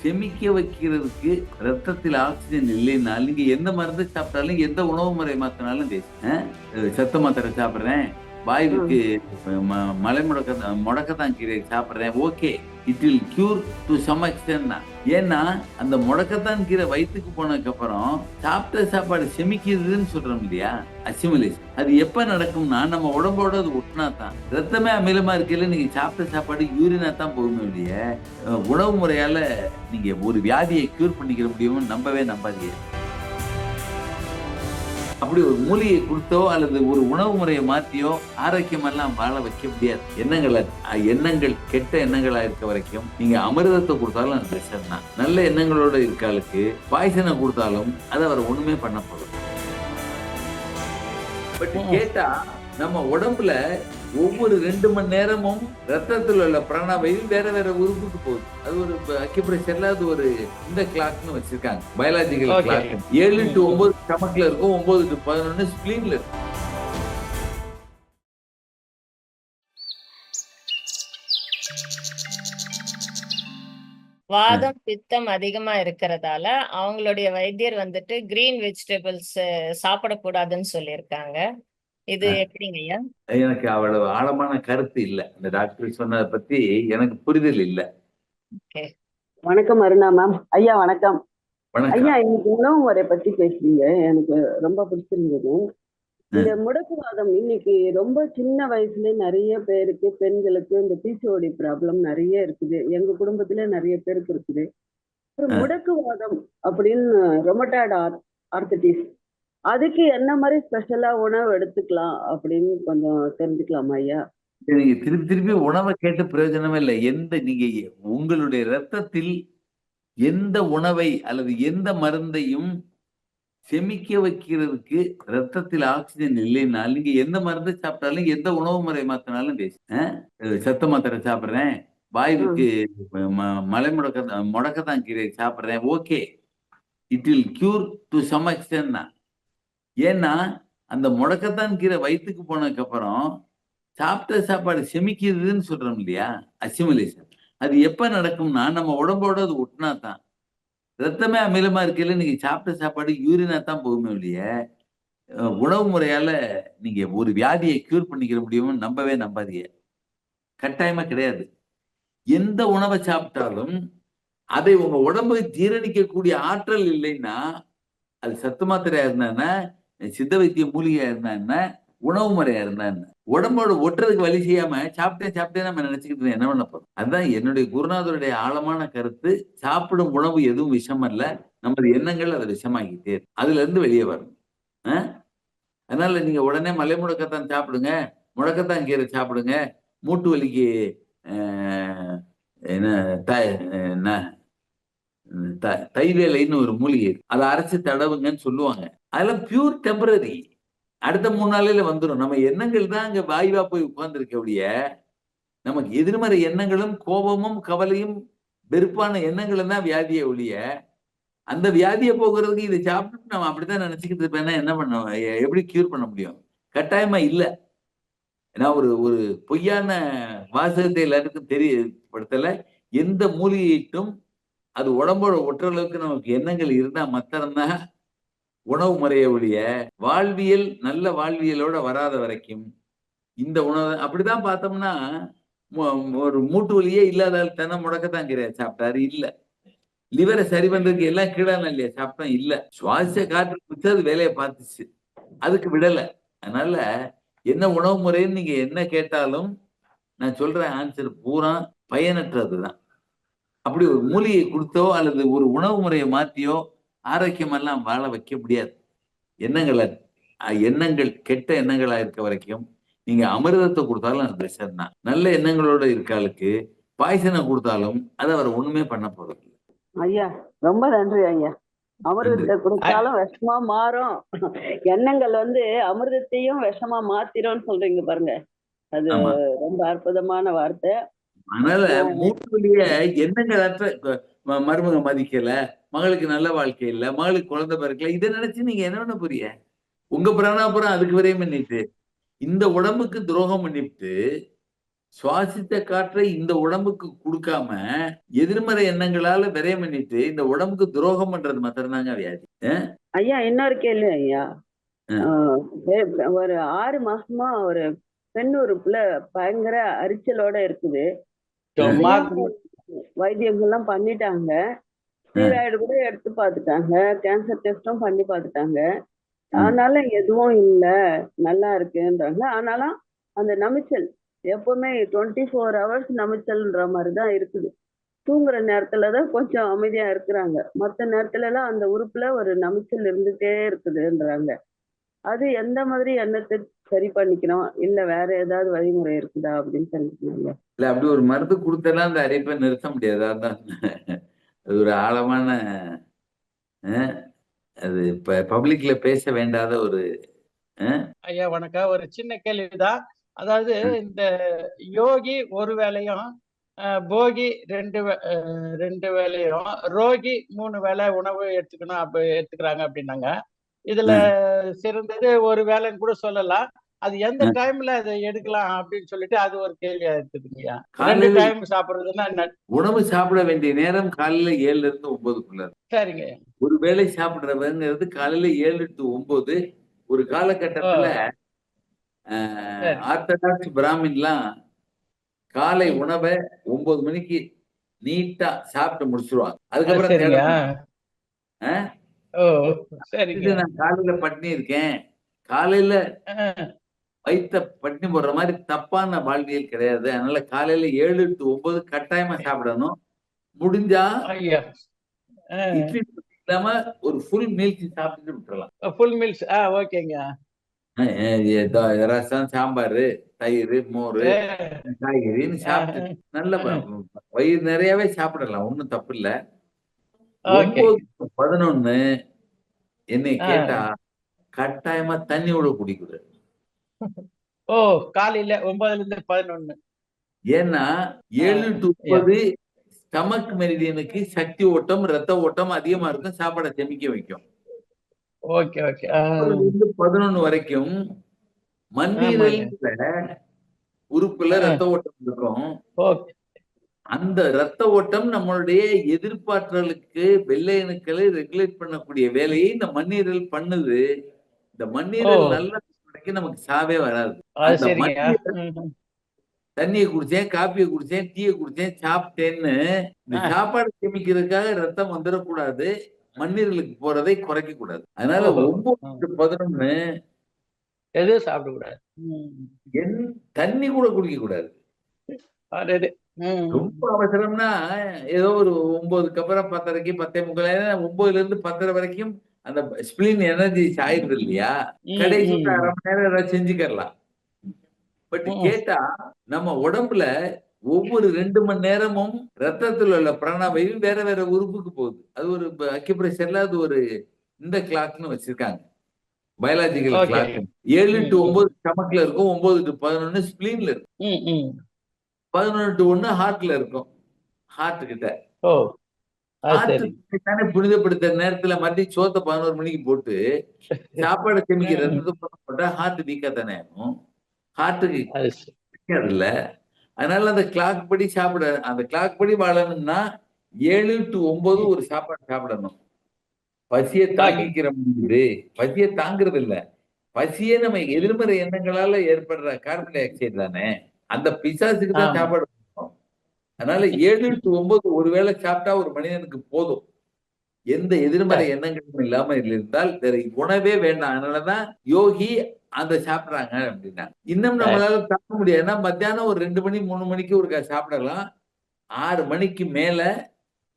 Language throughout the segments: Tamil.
செமிக்க வைக்கிறதுக்கு ரத்தத்தில் ஆக்சிஜன் இல்லைன்னா நீங்க எந்த மருந்து சாப்பிட்டாலும் எந்த உணவு முறை மாத்தினாலும் சத்த மாத்திரை சாப்பிடுறேன், வாய்வுக்கு மலை முடக்கத்தான் கீரை சாப்பிடுறேன், okay, it will cure to some extent தான். ஏன்னா அந்த முடக்கத்தான் கீரை வயிற்றுக்கு போனதுக்கு அப்புறம் சாப்பிட்ட சாப்பாடு செமிக்கிறதுன்னு சொல்றோம் இல்லையா, அசிமுலேஷன். அது எப்ப நடக்கும்னா நம்ம உடம்போட அது ஒட்டினா தான். ரத்தமே அமிலமா இருக்கையில நீங்க சாப்பிட்ட சாப்பாடு யூரினா தான் போகுமே இல்லைய, உணவு முறையால நீங்க ஒரு வியாதியை கியூர் பண்ணிக்கிற முடியும்னு நம்பவே நம்பாதீங்க. அப்படி ஒரு மூலிகை கொடுத்தோ அல்லது ஒரு உணவு முறையை மாற்றியோ ஆரோக்கியமெல்லாம் வாழ வைக்க முடியாது. எண்ணங்கள் கெட்ட எண்ணங்களா இருக்க வரைக்கும் நீங்க அமிர்தத்தை கொடுத்தாலும் அது விஷம் தான். நல்ல எண்ணங்களோட இருக்காளுக்கு பாய்சனை கொடுத்தாலும் அதை அவர் ஒண்ணுமே பண்ண போதும். பட் கேட்டா நம்ம உடம்புல ஒவ்வொரு 2 மணி நேரமும் ரத்தத்தில் உள்ள பிராணவாயு வேற வேற உறுப்புக்கு போகுது. அது ஒரு அக்யூப்ரெஷர்ல அது ஒரு இந்த கிளாக்னு வச்சிருக்காங்க, பயாலஜிக்கல் கிளாக். 7 to 9 ஸ்டமக்ல இருக்கும், 9 to 11 ஸ்பிளீன்ல இருக்கும். வாதம் பித்தம் அதிகமா இருக்கிறதால அவங்களுடைய வைத்தியர் வந்துட்டு கிரீன் வெஜிடபிள்ஸ் சாப்பிடக்கூடாதுன்னு சொல்லியிருக்காங்க. இது எப்படிங்க ஐயா? எனக்கு அவ்வளவு ஆழமான கருத்து இல்ல, இந்த டாக்டர் சொன்னதை பத்தி எனக்கு புரிதல் இல்ல. வணக்கம் அருணா மேம். ஐயா வணக்கம். ஐயா, இன்னைக்கு உணவு முறை பத்தி பேசுறீங்க, எனக்கு ரொம்ப பிடிச்சிருந்தது. இந்த முடக்குவாதம் இன்னைக்கு ரொம்ப சின்ன வயசுல நிறைய பேருக்கு, பெண்களுக்கு இந்த பிசிஓடி ப்ராப்ளம் நிறைய இருக்குது. எங்க குடும்பத்துல நிறைய பேருக்கு இருக்குது. முடக்குவாதம் அப்படின்னு ரொமட்டாய்டு ஆர்த்தடிஸ், அதுக்கு என்ன மாதிரி ஸ்பெஷலா உணவு எடுத்துக்கலாம் அப்படின்னு கொஞ்சம் தெரிஞ்சுக்கலாமா ஐயா? நீங்க திருப்பி திருப்பி உணவை கேட்டு பிரயோஜனமே இல்லை. நீங்க உங்களுடைய ரத்தத்தில் எந்த உணவை அல்லது எந்த மருந்தையும் செமிக்க வைக்கிறதுக்கு ரத்தத்தில் ஆக்சிஜன் இல்லைன்னா நீங்க எந்த மருந்து சாப்பிட்டாலும் எந்த உணவு முறை மாத்தினாலும் சத்த மாத்திரை சாப்பிடுறேன், வாய்வுக்கு மலை முடக்கத்தான் கீரை சாப்பிடுறேன், okay, it will cure to some extent தான். ஏன்னா அந்த முடக்கத்தான் கீரை வயிற்றுக்கு போனதுக்கு அப்புறம் சாப்பிட்ட சாப்பாடு செமிக்கிறதுன்னு சொல்றோம் இல்லையா, அசிமுலேஷன். அது எப்ப நடக்கும்னா நம்ம உடம்போட அது ஒட்டினா தான். ரத்தமே அமிலமா இருக்கையில நீங்க சாப்பிட்ட சாப்பாடு யூரினா தான் போகுமே இல்லைய, உணவு முறையால நீங்க ஒரு வியாதியை கியூர் பண்ணிக்கிற முடியும்னு நம்பவே நம்பாதீங்க. கட்டாயமா கிடையாது. எந்த உணவை சாப்பிட்டாலும் அதை உங்க உடம்பு ஜீரணிக்கக்கூடிய ஆற்றல் இல்லைன்னா, அது சத்து மாத்திரையா இருந்தா, சித்த வைத்திய மூலிகையா இருந்தா, உணவு முறையா இருந்தா, உடம்போட ஒட்டுறதுக்கு வழி செய்யாம சாப்பிட்டே நம்ம நினைச்சுக்கிட்டு என்ன பண்ண போறோம்? அதுதான் என்னுடைய குருநாதருடைய ஆழமான கருத்து. சாப்பிடும் உணவு எதுவும் விஷம் அல்ல, நமது எண்ணங்கள் அதை விஷமாக்கிட்டே அதுல இருந்து வெளியே வரணும். அதனால நீங்க உடனே மலை முடக்கத்தான் சாப்பிடுங்க, முடக்கத்தான் கீரை சாப்பிடுங்க, மூட்டு வலிக்கு என்ன தைவேலைன்னு ஒரு மூலிகை, அதை அரைச்சு தடவுங்கன்னு சொல்லுவாங்க. அதெல்லாம் பியூர் டெம்பரரி, அடுத்த 3 நாளையில வந்துடும். நம்ம எண்ணங்கள் தான் அங்க வாய்வா போய் உட்கார்ந்துருக்க ஒழிய, நமக்கு எதிர்மறை எண்ணங்களும் கோபமும் கவலையும் வெறுப்பான எண்ணங்களும் தான் வியாதியை ஒழிய, அந்த வியாதியை போக்குறதுக்கு இதை சாப்பிட்டு நம்ம அப்படித்தான் நினைச்சுக்கிட்டு இருப்பேன்னா என்ன பண்ண, எப்படி கியூர் பண்ண முடியும்? கட்டாயமா இல்ல. ஏன்னா ஒரு ஒரு பொய்யான வாசகத்தை எல்லாருக்கும் தெரியப்படுத்தல. எந்த மூலிகையிட்டும் அது உடம்போட ஒட்டுற அளவுக்கு நமக்கு எண்ணங்கள் இருந்தா மாத்திரம்தான் உணவு முறையை ஒழிய, வாழ்வியல் நல்ல வாழ்வியலோட வராத வரைக்கும் இந்த உணவு அப்படிதான் பார்த்தோம்னா, ஒரு மூட்டு வலியே இல்லாத தானே முடக்கத்தான் கீரை சாப்பிட்டாரு இல்ல. லிவரை சரி பண்றதுக்கு எல்லாம் கீழான இல்லையா சாப்பிட்டோம் இல்ல. சுவாச காற்று குடிச்சு அது வேலையை பார்த்துச்சு, அதுக்கு விடல. அதனால என்ன உணவு முறைன்னு நீங்க என்ன கேட்டாலும் நான் சொல்ற ஆன்சர் பூரா பயனற்றதுதான். அப்படி ஒரு மூலிகை கொடுத்தோ அல்லது ஒரு உணவு முறையை மாத்தியோ ஆரோக்கியமெல்லாம் வாழ வைக்க முடியாது. எண்ணங்கள் கெட்ட எண்ணங்களா இருக்க வரைக்கும் நீங்க அமிர்தத்தை கொடுத்தாலும் அது விஷம் தான். நல்ல எண்ணங்களோட இருக்காளுக்கு பாய்சனை கொடுத்தாலும் அதை அவர் ஒண்ணுமே பண்ண போறது. ஐயா ரொம்ப நன்றி ஐயா. அமிர்தத்தை கொடுத்தாலும் விஷமா மாறும், எண்ணங்கள் அமிர்தத்தையும் விஷமா மாத்திரும் சொல்றீங்க பாருங்க, அது ரொம்ப அற்புதமான வார்த்தை. அதனால மூட்டு வலிய எண்ணங்களற்ற மருமக மதிக்கல, மகளுக்கு நல்ல வாழ்க்கை இல்ல, மகளுக்கு குழந்தை பிறக்கல, இதை நினைச்சு நீங்க என்ன பண்ண போறீங்க? உங்க பிராணாபுரம் அதுக்கு வரையும் பண்ணிட்டு இந்த உடம்புக்கு துரோகம் பண்ணிட்டு சுவாசித்த காற்றை இந்த உடம்புக்கு கொடுக்காம எதிர்மறை எண்ணங்களால விரயம் பண்ணிட்டு இந்த உடம்புக்கு துரோகம் பண்றது மாத்திரம் தாங்க வியாதி. ஐயா இன்னொரு கேள்வி ஐயா. ஒரு 6 மாசமா ஒரு பெண் உறுப்புல பயங்கர அரிச்சலோட இருக்குது. வைத்தியங்கள்லாம் பண்ணிட்டாங்க, ஸ்டீராய்டு கூட எடுத்து பார்த்துட்டாங்க, கேன்சர் டெஸ்டும் பண்ணி பார்த்துட்டாங்க. ஆனாலும் எதுவும் இல்ல, நல்லா இருக்குன்றாங்க. ஆனாலும் அந்த நமைச்சல் எப்பவுமே 24 hours நமைச்சல்ன்ற மாதிரிதான் இருக்குது. தூங்குற நேரத்துலதான் கொஞ்சம் அமைதியா இருக்கிறாங்க, மத்த நேரத்துல எல்லாம் அந்த உறுப்புல ஒரு நமைச்சல் இருந்துட்டே இருக்குதுன்றாங்க. அது எந்த மாதிரி எண்ணத்தை சரி பண்ணிக்கணும், இல்ல வேற ஏதாவது வழிமுறை இருக்குதா அப்படின்னு தெரிஞ்சுக்கணும். இல்ல அப்படி ஒரு மருந்து கொடுத்தெல்லாம் அந்த அரிப்பை நிறுத்த முடியாது. அதான் அது ஒரு ஆழமான அது இப்ப பப்ளிக்ல பேச வேண்டாத ஒரு. ஐயா வணக்கம். ஒரு சின்ன கேள்விதான். அதாவது இந்த யோகி ஒரு வேளையும், போகி 2 வேளையும், ரோகி 3 வேளை உணவு எடுத்துக்கிறாங்க அப்படின்னாங்க. இதுல சிறந்தது ஒரு வேளைன்னு கூட சொல்லலாம். அது எந்த டைம்ல அதை எடுக்கலாம் அப்படின்னு சொல்லிட்டு அது ஒரு கேள்வியா இருக்குதுங்கய்யா. 2 டைம் சாப்பிடுறதுன்னா உணவு சாப்பிட வேண்டிய நேரம் காலையில 7 to 9. சரிங்க. ஒரு வேளை சாப்பிடுறவங்கிறது காலையில 7 to 9. ஒரு காலகட்டத்துல ஆர்த்தடாக்ஸ் பிராமின்லாம் காலை உணவை 9 மணிக்கு நீட்டா சாப்பிட்டு முடிச்சிருவாங்க. அதுக்கப்புறம் நான் காலையில பட்டினி இருக்கேன், காலையில வயிற்ற பட்டினி போடுற மாதிரி தப்பான வாழ்வியல் கிடையாது. அதனால காலையில 7 to 9 கட்டாயமா சாப்பிடணும். முடிஞ்சா இட்லி இல்லாம ஒரு ஃபுல் மீல்ஸ் சாப்பிட்டுட்டு விட்டுறலாம். ஃபுல் மீல்ஸ் ஓகேங்க. ரசம், சாம்பார், தயிர், மோர், காய்கறின்னு சாப்பிட்டு நல்ல வயிறு நிறையவே சாப்பிடலாம், ஒண்ணும் தப்பு இல்ல. 9 to 11 என்னை கேட்டா கட்டாயமா தண்ணி விட குடிக்கூடாது. காலையில 9 to 11. ஏன்னா 7 to 9 ஸ்டமக் மெரிடியனுக்கு சக்தி ஓட்டம், ரத்த ஓட்டம் அதிகமா இருக்கும், சாப்பாடை செமிக்க வைக்கும். 11 வரைக்கும் மண்ணீரல்ல உறுப்புல ரத்த ஓட்டம் இருக்கும். அந்த ரத்த ஓட்டம் நம்மளுடைய எதிர்பார்த்தலுக்கு வெள்ளை அணுக்களை ரெகுலேட் பண்ணக்கூடிய வேலையை இந்த மண்ணீரல் பண்ணுது. இந்த மண்ணீரல் நல்ல நமக்கு சாவே வராது. தண்ணியை குடிச்சேன், காப்பியை குடிச்சேன், டீயை குடிச்சேன், சாப்பிட்டேன்னு இந்த சாப்பாடு சேமிக்கிறதுக்காக ரத்தம் வந்துடக்கூடாது, மண்ணீரலுக்கு போறதை குறைக்க கூடாது. அதனால 9 to 11 எதுவும் சாப்பிடக்கூடாது, தண்ணி கூட குடிக்க கூடாது. ரொம்ப அவசரம்னா ஏதோ ஒரு 9க்கு அப்புறம் 10:30, 10:45, 9ல இருந்து 10:30 வரைக்கும் அந்த ஸ்பிளின் எனர்ஜி ஆயிடுது இல்லையா, கடைசி 1/2 மணி நேரம் ஏதாவது செஞ்சுக்கலாம். பட் கேட்டா நம்ம உடம்புல ஒவ்வொரு 2 மணி நேரமும் ரத்தத்துல உள்ள பிராணவாயு வேற வேற உறுப்புக்கு போகுது. அது ஒரு அக்யூப்ரெஷர்ல அது ஒரு இந்த கிளாக்னு வச்சிருக்காங்க, பயாலஜிக்கல் கிளாக். 7 to 9 ஸ்டமக்ல இருக்கும், 9 to 11 ஸ்பிளீன்ல இருக்கும், 11 to 1 ஹார்ட்ல இருக்கும். ஹார்ட் கிட்ட புனிதப்படுத்த நேரத்துல மறுபடியும் சோத்த 11 மணிக்கு போட்டு சாப்பாடு செமிக்க ரத்தத்தை போட்டா ஹார்ட் வீக்கா தானே ஆகும், ஹார்ட்டுக்கு இல்ல. அதனால அந்த கிளாக் படி சாப்பிட, அந்த கிளாக் படி வாழணும்னா 7 to 9 ஒரு சாப்பாடு சாப்பிடணும். பசியை தாங்கிக்கிற முடியுது, பசியை தாங்குறது இல்ல, பசியே நம்ம எதிர்மறை எண்ணங்களால ஏற்படுற கார்பன் டை ஆக்சைடு தானே, அந்த பிசாசுக்கு தான் சாப்பாடு. அதனால 7 to 9 ஒருவேளை சாப்பிட்டா ஒரு மனிதனுக்கு போதும், எந்த எதிர்மறை எண்ணங்களும் இல்லாம இருந்தால் வேற உணவே வேண்டாம். அதனாலதான் யோகி அந்த சாப்பிடுறாங்க அப்படின்னா. இன்னும் நம்மளால தாக்க முடியாதுன்னா மத்தியானம் ஒரு 2 மணி 3 மணிக்கு ஒரு சாப்பிடலாம். 6 மணிக்கு மேல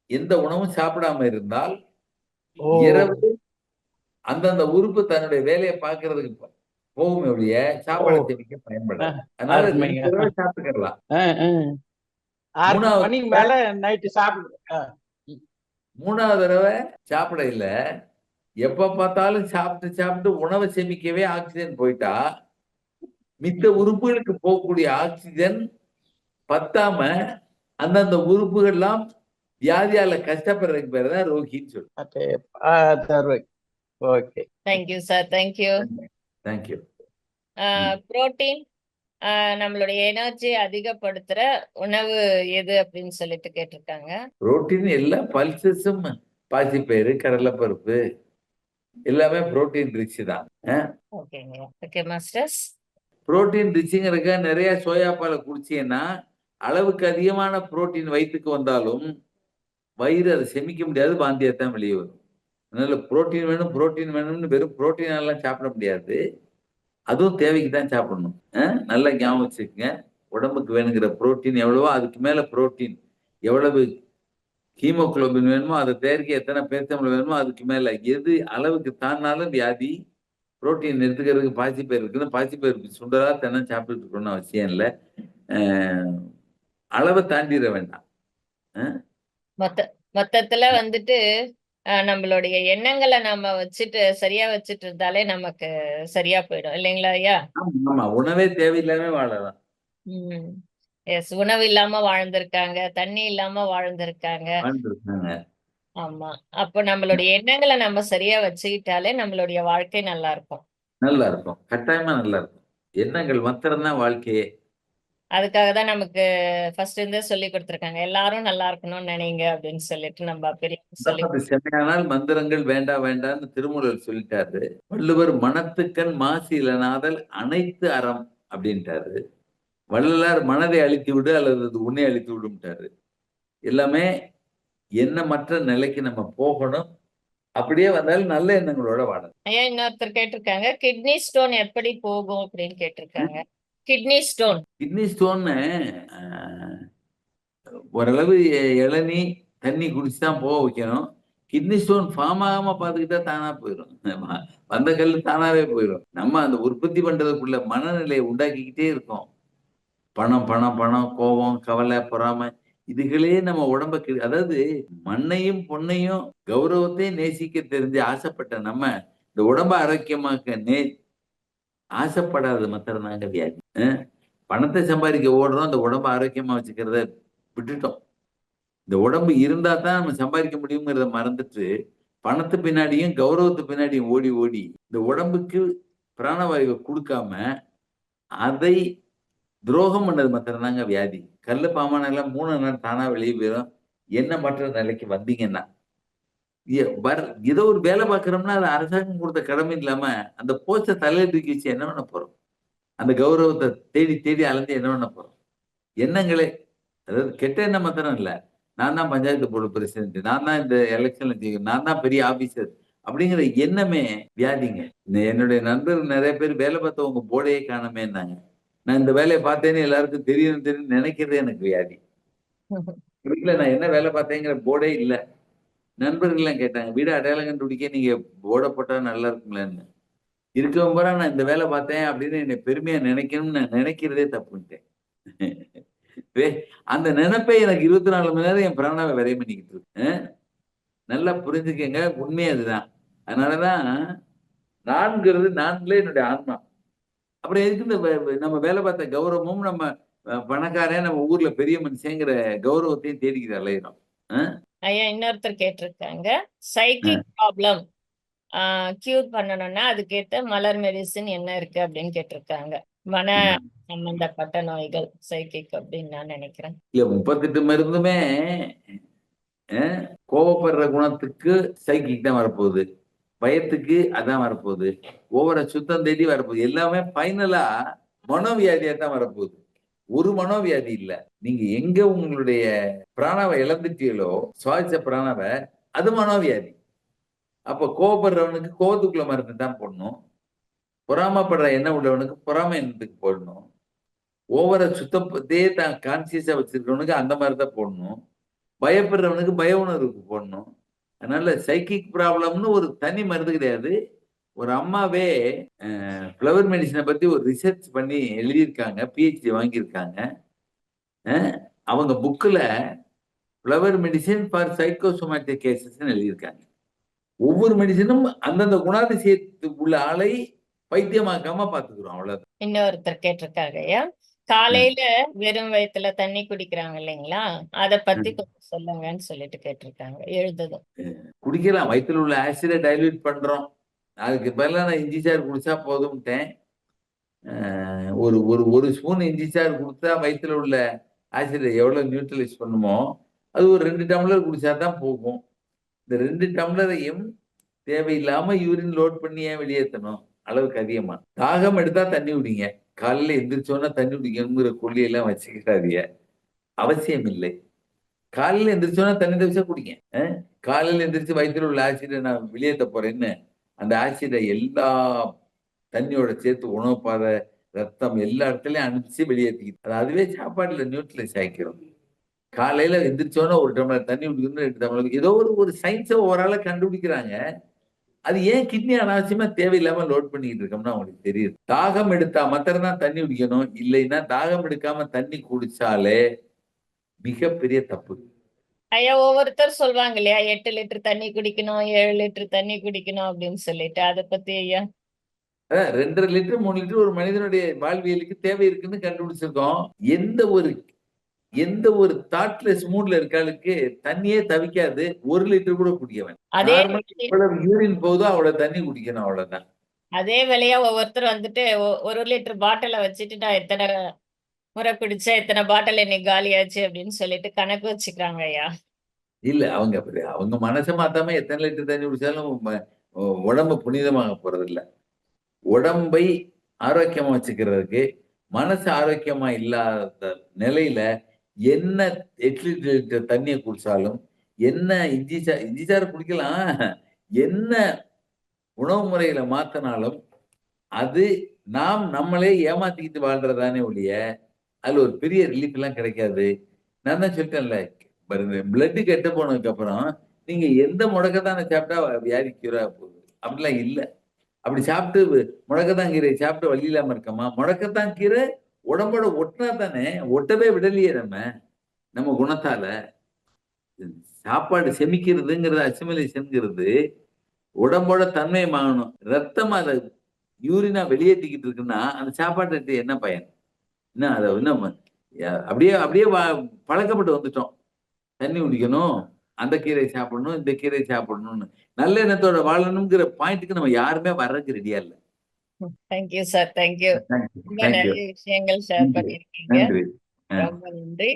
எந்த உணவும் சாப்பிடாம இருந்தால் இரவு அந்தந்த உறுப்பு தன்னுடைய வேலையை பார்க்கறதுக்கு போகும் ஒழிய சாப்பாடு செமிக்க பயன்படாது. அதனால சாப்பிட்டுக்கலாம். 3வது தடவை சாப்பிட இல்ல, எப்ப பார்த்தாலும் சாப்பிட்டு உணவை செமிக்கவே ஆக்சிஜன் போயிட்டா மித்த உறுப்புகளுக்கு போகக்கூடிய ஆக்சிஜன் பத்தாம அந்தந்த உறுப்புகள்லாம் வியாதியால கஷ்டப்படுறதுக்கு பேர் தான் ரோகின்னு சொல்லு. Thank you sir, thank you. Thank you. Protein நம்மளுடைய எனர்ஜி அதிகப்படுத்துற உணவு எது அப்படின்னு சொல்லிட்டு கேட்டிருக்காங்க. புரோட்டீன் எல்லா பல்சஸும் பாசிப்பயிறு, கடலைப்பருப்பு எல்லாமே புரோட்டீன் ரிச் தான். ஓகேங்க. Okay masters. புரோட்டீன் ரிச்சுங்கிறக்க நிறைய சோயா பாலை குடிச்சீங்கன்னா அளவுக்கு அதிகமான புரோட்டீன் வயிற்றுக்கு வந்தாலும் வயிறு அதை செமிக்க முடியாது, வாந்தியாத்தான் வெளியே வரும். அதனால புரோட்டீன் வேணும் புரோட்டீன் வேணும்னு வெறும் புரோட்டீனெல்லாம் சாப்பிட முடியாது, அதுவும் தேவைக்கு தான் சாப்பிடணும். நல்லா ஞாபகம் வச்சுக்கோங்க. உடம்புக்கு வேணுங்கிற புரோட்டீன் எவ்வளவோ அதுக்கு மேல புரோட்டீன், எவ்வளவு ஹீமோகுளோபின் வேணுமோ அதை தயாரிக்க எத்தனை பேர்த்தமிழ் வேணுமோ அதுக்கு மேல எது அளவுக்கு தாண்டினாலும் வியாதி. புரோட்டீன் எடுத்துக்கிறதுக்கு பாசிப்பயிர் இருக்குன்னு பாசிப்பயிர் சுண்டலா தினம் சாப்பிட்டுட்டு இருக்கணும்னு அவசியம் இல்லை. அளவை தாண்டிட வேண்டாம். மொத்தத்துல வந்துட்டு நம்மளுடைய எண்ணங்களை நாம சரியா வச்சுட்டு இருந்தாலே நமக்கு சரியா போயிடும் இல்லைங்களா ஐயா? ஆமா, உணவே தேவையில்லாம வாழலாம். எஸ், உணவு இல்லாம வாழ்ந்திருக்காங்க, தண்ணி இல்லாம வாழ்ந்திருக்காங்க. ஆமா, அப்போ நம்மளுடைய எண்ணங்களை நம்ம சரியா வச்சுக்கிட்டாலே நம்மளுடைய வாழ்க்கை நல்லா இருக்கும். நல்லா இருக்கும், கட்டாயமா நல்லா இருக்கும். எண்ணங்கள் மாத்திரம் தான் வாழ்க்கையே. அதுக்காக தான் நமக்கு ஃபர்ஸ்ட் இருந்தே சொல்லி கொடுத்திருக்காங்க, எல்லாரும் நல்லா இருக்கணும்னு நினைங்க அப்படின்னு சொல்லிட்டு நம்ம செம்மையானால் மந்திரங்கள் வேண்டாம் வேண்டாம்னு திருமூலர் சொல்லிட்டாரு. வள்ளுவர் மனத்துக்கண் மாசு இலனாதல் அனைத்து அறம் அப்படின்ட்டாரு. வள்ளலார் மனதை அழித்து விடு அல்லது உன்னை அழித்து விடும்ட்டாரு. எல்லாமே எண்ணமற்ற நிலைக்கு நம்ம போகணும். அப்படியே வந்தாலும் நல்ல எண்ணங்களோட வாழணும். ஐயா, இன்னொருத்தர் கேட்டிருக்காங்க, கிட்னி ஸ்டோன் எப்படி போகும் அப்படின்னு கேட்டிருக்காங்க. கிட்னி ஸ்டோன் ஓரளவு இளநீ தண்ணி குடிச்சுதான் போக வைக்கணும். கிட்னி ஸ்டோன் ஃபார்ம் ஆகாம பாத்துக்கிட்டா தானா போயிடும். வந்த கல் தானாவே போயிடும். நம்ம அந்த உற்பத்தி பண்றதுக்குள்ள மனநிலையை உண்டாக்கிக்கிட்டே இருக்கோம். பணம் பணம் பணம், கோபம், கவலை, பொறாமை, இதுகளே நம்ம உடம்ப அதாவது மண்ணையும் பொண்ணையும் கௌரவத்தையும் நேசிக்க தெரிஞ்சு ஆசைப்பட்ட நம்ம இந்த உடம்ப ஆரோக்கியமாக்க ஆசைப்படாத மாத்திரம் தாங்க வியாதி. பணத்தை சம்பாதிக்க ஓடுறோம், இந்த உடம்ப ஆரோக்கியமா வச்சுக்கிறத விட்டுட்டோம். இந்த உடம்பு இருந்தா தான் நம்ம சம்பாதிக்க முடியுங்கிறத மறந்துட்டு பணத்து பின்னாடியும் கௌரவத்து பின்னாடியும் ஓடி ஓடி இந்த உடம்புக்கு பிராணவாயுவை கொடுக்காம அதை துரோகம் பண்ணது மாத்திரம் தாங்க வியாதி. கல்லு பாமான எல்லாம் 3 நாள் தானா வெளியே போயிடும். என்ன மற்ற நிலைக்கு வந்தீங்கன்னா ஏதோ ஒரு வேலை பார்க்கறோம்னா அது அரசாங்கம் கொடுத்த கடமை இல்லாம அந்த போஸ்ட தலையில தூக்கி வச்சு என்ன பண்ண போறோம்? அந்த கௌரவத்தை தேடி தேடி அலைஞ்சு என்ன பண்ண போறோம்? எண்ணங்களே, அதாவது கெட்ட எண்ணம் மாத்திரம் இல்ல, நான் தான் பஞ்சாயத்து போர்டு பிரசிடென்ட், நான் தான் இந்த எலெக்ஷன்ல ஜெயிக்கணும், நான் தான் பெரிய ஆபீசர் அப்படிங்கிற எண்ணமே வியாதிங்க. என்னுடைய நண்பர்கள் நிறைய பேர் வேலை பார்த்தவங்க போர்டையே காணமேன்னாங்க. நான் இந்த வேலையை பார்த்தேன்னு எல்லாருக்கும் தெரியும் நினைக்கிறதே எனக்கு வியாதி. வீட்டுல நான் என்ன வேலை பார்த்தேங்கிற போர்டே இல்லை. நண்பர்கள் எல்லாம் கேட்டாங்க, வீடு அடையாளம் கண்டுபிடிக்க நீங்க போர்டை போட்டா நல்லா இருக்குங்களேன்னு. இருக்கவங்க போற நான் இந்த வேலை பார்த்தேன் அப்படின்னு என்னை பெருமையா நினைக்கணும்னு நான் நினைக்கிறதே தப்புன்ட்டேன். அந்த நினைப்பை எனக்கு 24 மணி நேரம் என் பிராணாவை விரைவு பண்ணிக்கிட்டு இருக்கு. நல்லா புரிஞ்சுக்கங்க, உண்மையே அதுதான். அதனாலதான் நான்கிறது நான்களே என்னுடைய ஆன்மா. அப்புறம் எதுக்கு இந்த நம்ம வேலை பார்த்த கௌரவமும் நம்ம பணக்காரன் நம்ம ஊர்ல பெரிய மனுஷங்கிற கௌரவத்தையும் தேடிக்கிட்டு அலையிறோம். ஐயா, இன்னொருத்தர் கேட்டிருக்காங்க, சைக்கிக் ப்ராப்ளம் கியூர் பண்ணணும்னா அதுக்கேற்ற மலர் மெடிசின் என்ன இருக்கு அப்படின்னு கேட்டிருக்காங்க. மன சம்பந்தப்பட்ட நோய்கள் சைக்கிக் அப்படின்னு நான் நினைக்கிறேன். இல்ல 38 மருந்துமே கோபப்படுற குணத்துக்கு சைக்கிக் தான் வரப்போகுது, பயத்துக்கு அதான் வரப்போகுது, ஒவ்வொரு சுத்தம் தேடி வரப்போகுது. எல்லாமே பைனலா மனோவியாதியா தான் வரப்போகுது. ஒரு மனோவியாதி இல்ல. நீங்க எங்க உங்களுடைய பிராணாவை இழந்துட்டீங்களோ, சுவாச பிராணாவை, அது மனோவியாதி. அப்ப கோபப்படுறவனுக்கு கோபத்துக்குள்ள மருந்து தான் போடணும். பொறாமப்படுற எண்ணம் உள்ளவனுக்கு பொறாமை எண்ணத்துக்கு போடணும். ஓவர சுத்தத்தையே தான் கான்சியஸா வச்சிருக்கிறவனுக்கு அந்த மாதிரி தான் போடணும். பயப்படுறவனுக்கு பய உணர்வுக்கு போடணும். அதனால சைக்கிக் ப்ராப்ளம்னு ஒரு தனி மருந்து கிடையாது. ஒரு அம்மாவே ஃப்ளவர் மெடிசனை பத்தி ஒரு ரிசர்ச் பண்ணி எழுதியிருக்காங்க, PhD வாங்கியிருக்காங்க. அவங்க புக்ல flower medicine for psychosomatic cases எழுதியிருக்காங்க. ஒவ்வொரு மெடிசனும் அந்தந்த குணாதிசயத்துக்கு உள்ள ஆளை பைத்தியமாக்காம பாத்துக்கிறோம், அவ்வளவுதான். இன்னொருத்தர் கேட்டிருக்காங்க, ஐயா, காலையில வெறும் வயிற்றுல தண்ணி குடிக்கிறாங்க இல்லைங்களா, அத பத்தி கொஞ்சம் சொல்லுங்கன்னு சொல்லிட்டு கேட்டிருக்காங்க. எழுதுதும் குடிக்கலாம், வயிற்றுல உள்ள ஆசிடை டைல்யூட் பண்றோம். அதுக்கு பதிலாக நான் இஞ்சி சாறு குடிச்சா போதும்ட்டேன். ஒரு ஒரு ஒரு ஸ்பூன் இஞ்சி சாறு கொடுத்தா வயிற்றுல உள்ள ஆசிடை எவ்வளவு நியூட்ரலைஸ் பண்ணுமோ அது ஒரு 2 டம்ளர் குடிச்சா தான் போகும். இந்த 2 டம்ளரையும் தேவையில்லாம யூரின் லோட் பண்ணி ஏன் வெளியேற்றணும் அளவுக்கு அதிகமா? தாகம் எடுத்தா தண்ணி குடிங்க. காலையில எந்திரிச்சோன்னா தண்ணி குடிக்கணுங்கிற கொள்கையெல்லாம் வச்சுக்கிட்டாதீங்க. அவசியம் இல்லை. காலையில எந்திரிச்சோன்னா தண்ணி தவிச்சா குடிங்க. காலையில எந்திரிச்சு வயிற்றுல உள்ள ஆசிடை நான் வெளியேற்ற போறேன்னு அந்த ஆசிடை எல்லா தண்ணியோட சேர்த்து உணவு பாதை, ரத்தம் எல்லா இடத்துலயும் அனுப்பிச்சு வெளியேற்றிக்கிட்டு அது அதுவே சாப்பாட்டுல நியூட்ரலைஸ் ஆக்கிரும். காலையில எந்திரிச்சோன்னா ஒரு டம்ளர் தண்ணி குடிக்கணும், 2 டம்ளர் ஏதோ ஒரு சயின்ஸை ஓவரால கண்டுபிடிக்கிறாங்க. அது ஏன் கிட்னி அனாவசியமா தேவையில்லாம லோட் பண்ணிட்டு இருக்கோம்னா அவங்களுக்கு தெரியுது. தாகம் எடுத்தா மாத்திரம் தான் தண்ணி குடிக்கணும். இல்லைன்னா தாகம் எடுக்காம தண்ணி குடிச்சாலே மிகப்பெரிய தப்பு. ஐயா ஒவ்வொருத்தர் சொல்லுவாங்க இல்லையா 8 லிட்டர் தண்ணி குடிக்கணும் 7 லிட்டர் தண்ணி குடிக்கணும் அப்படின்னு சொல்லிட்டு அதை பத்தி ஐயா? 2.5 லிட்டர் 3 லிட்டர் ஒரு மனிதனுடைய வாழ்வியலுக்கு தேவை இருக்குன்னு கண்டுபிடிச்சிருக்கோம். எந்த ஒரு தாட்லெஸ் மூட்ல இருக்காளுக்கு தண்ணியே தவிக்காது. 1 லிட்டர் கூட குடிக்கவன். அதே எவ்வளவு யூரின் போகுதோ அவ்வளவு தண்ணி குடிக்கணும், அவ்வளவுதான். அதே வேலையா ஒவ்வொருத்தர் வந்துட்டு 1 லிட்டர் பாட்டில வச்சுட்டு நான் எத்தனை முறை குடிச்சா எத்தனை பாட்டில் இன்னைக்கு காலியாச்சு அப்படின்னு சொல்லிட்டு கணக்கு வச்சுக்கிறாங்க ஐயா. இல்ல அவங்க மனசை மாத்தாம எத்தனை லிட்டர் தண்ணி குடிச்சாலும் உடம்பு புனிதமாக போறது இல்ல. உடம்பை ஆரோக்கியமா வச்சுக்கிறதுக்கு மனசு ஆரோக்கியமா இல்லாத நிலையில என்ன 8 லிட்டர் தண்ணியை குடிச்சாலும், என்ன இஞ்சி சாறு குடிக்கலாம், என்ன உணவு முறைகளை மாத்தினாலும் அது நாம் நம்மளே ஏமாத்திக்கிட்டு வாழ்றதானே ஒழிய அதுல ஒரு பெரிய ரிலீஃப் எல்லாம் கிடைக்காது. நான் தான் சொல்லிட்டேன்ல, பிளட் கெட்டு போனதுக்கு அப்புறம் நீங்க எந்த முடக்கத்தானே சாப்பிட்டா வியாதி கியூரா போகுது அப்படிலாம் இல்ல. அப்படி சாப்பிட்டு முடக்கத்தான் கீரை சாப்பிட்டு வழி இல்லாம இருக்கமா? முடக்கத்தான் கீரை உடம்போட ஒட்டினா தானே, ஒட்டவே விடலையே நம்ம குணத்தால. சாப்பாடு செமிக்கிறதுங்கிறது அசிமிலேஷன்ங்கிறது உடம்போட தன்மை மாறணும். ரத்தம் அதை யூரினா வெளியேற்றிக்கிட்டு இருக்குன்னா அந்த சாப்பாட்டு என்ன பயன்? என்ன அதை இன்னும் அப்படியே அப்படியே பழக்கப்பட்டு வந்துட்டோம். தண்ணி குடிக்கணும், அந்த கீரை சாப்பிடணும், இந்த கீரை சாப்பிடணும்னு. நல்ல எண்ணத்தோட வாழணுங்கிற பாயிண்ட்டுக்கு நம்ம யாருமே வர்றதுக்கு ரெடியா இல்லை. Thank you sir, thank you. ரொம்ப நிறைய விஷயங்கள் ஷேர் பண்ணிருக்கீங்க. ரொம்ப நன்றி.